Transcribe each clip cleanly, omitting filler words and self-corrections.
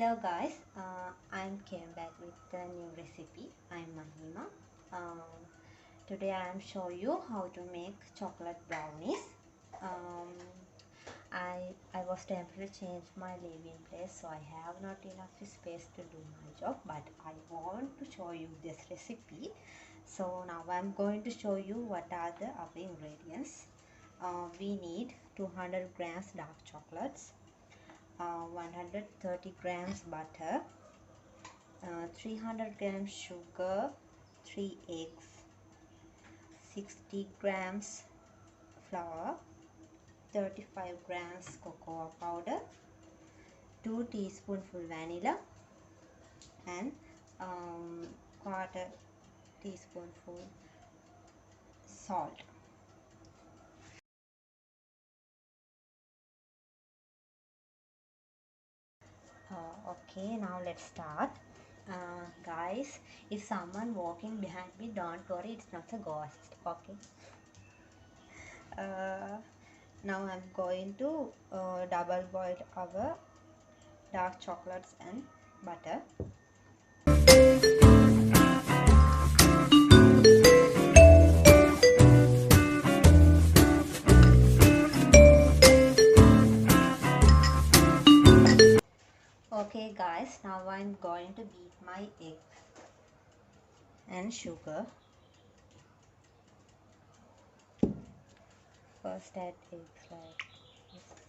Hello guys, I came back with a new recipe. I'm Mahima. Today I am show you how to make chocolate brownies. Um, I was temporarily changed my living place, so I have not enough space to do my job, but I want to show you this recipe. So now I'm going to show you what are the other ingredients. We need 200 grams dark chocolates, 130 grams butter, 300 grams sugar, 3 eggs, 60 grams flour, 35 grams cocoa powder, 2 teaspoonful vanilla, and quarter teaspoonful salt. Okay, now let's start. Guys, if someone walking behind me, don't worry, it's not a ghost. Okay. Now I'm going to double boil our dark chocolates and butter. Okay guys, now I'm going to beat my eggs and sugar. First add eggs like this.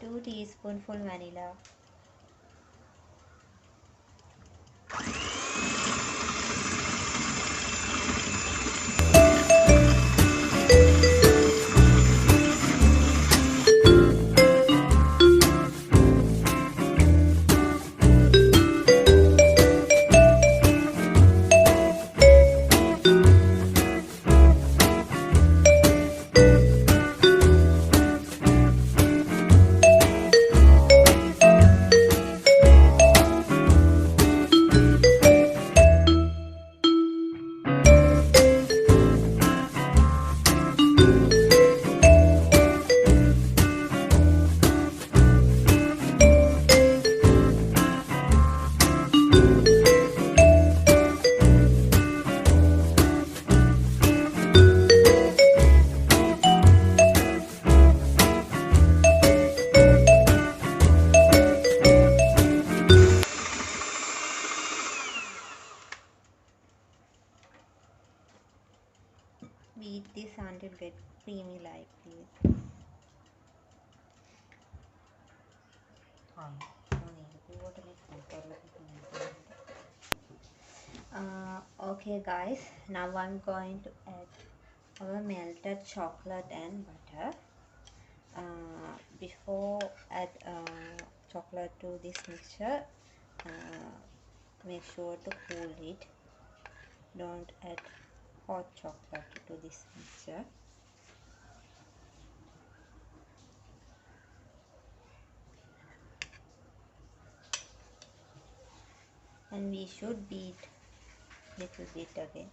Two teaspoonful vanilla. Beat this until get creamy like this. Okay guys, now I'm going to add our melted chocolate and butter. Before add chocolate to this mixture, make sure to cool it. Don't add hot chocolate to this mixture. And we should beat little bit again.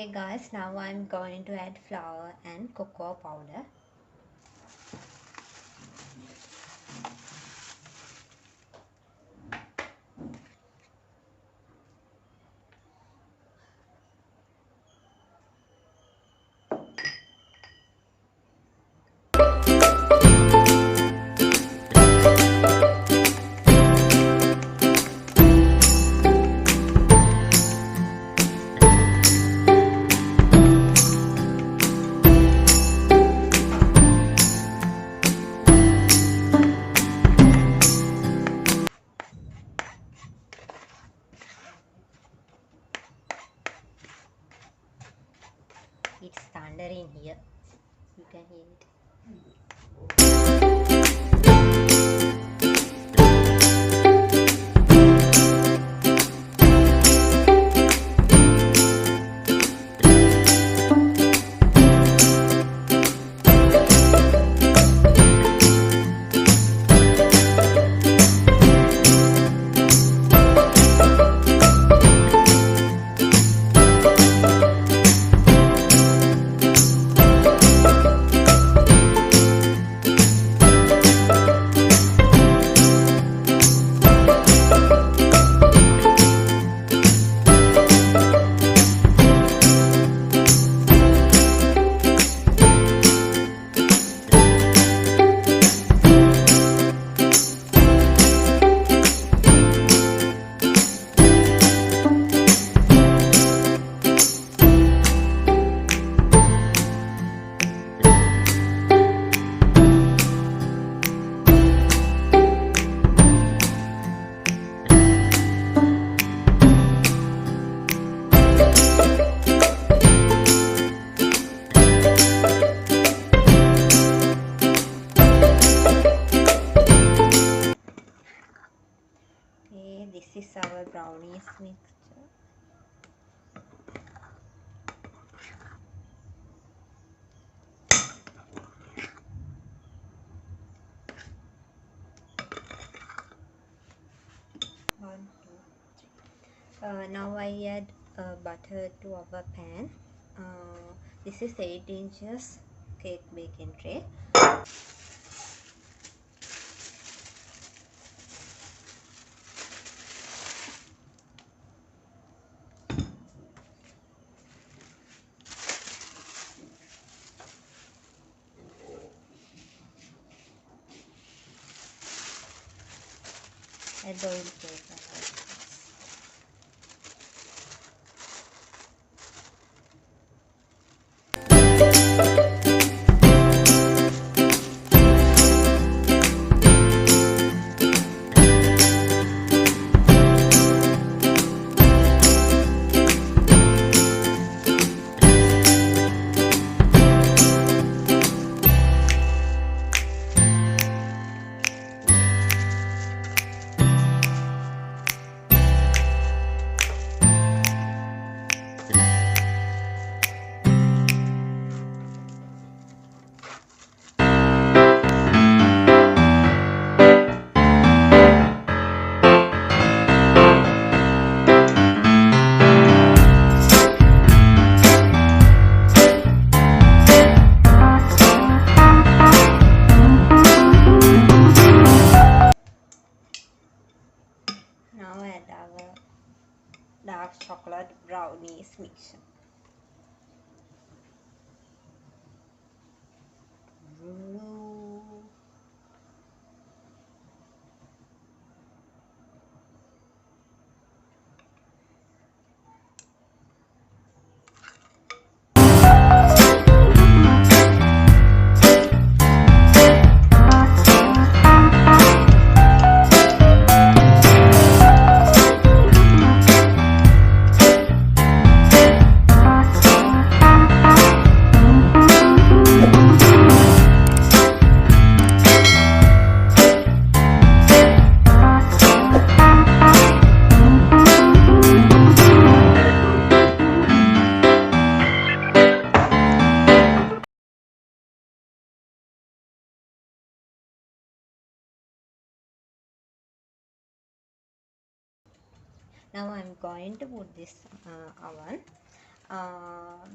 Okay guys, now I'm going to add flour and cocoa powder. It's thunder in here. You can hear it. Okay, this is our brownies mixture. One, two, three. Now I add butter to our pan. This is 8 inches cake baking tray. Add oil paper. Now add our dark chocolate brownies mixture. Now I'm going to put this oven.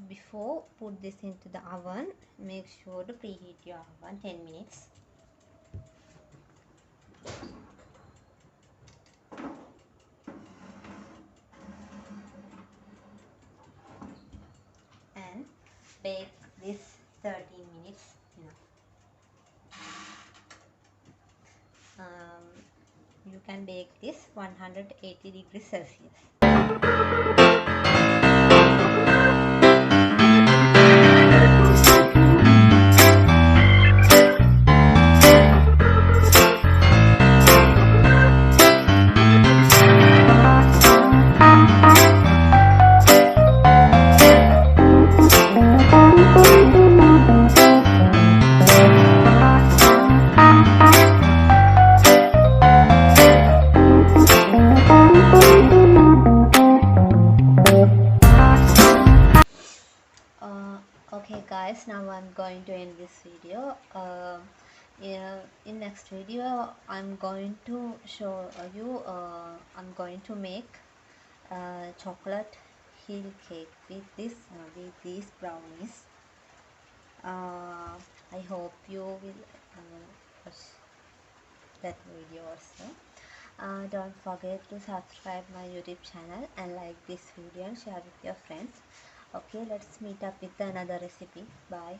Before put this into the oven, make sure to preheat your oven 10 minutes. And bake this 13 minutes enough. You can bake this 180 degrees Celsius. Okay guys, now I'm going to end this video. In next video I'm going to show you I'm going to make chocolate heel cake with these brownies. I hope you will watch that video also. Don't forget to subscribe my YouTube channel and like this video and share with your friends. Okay, let's meet up with another recipe. Bye.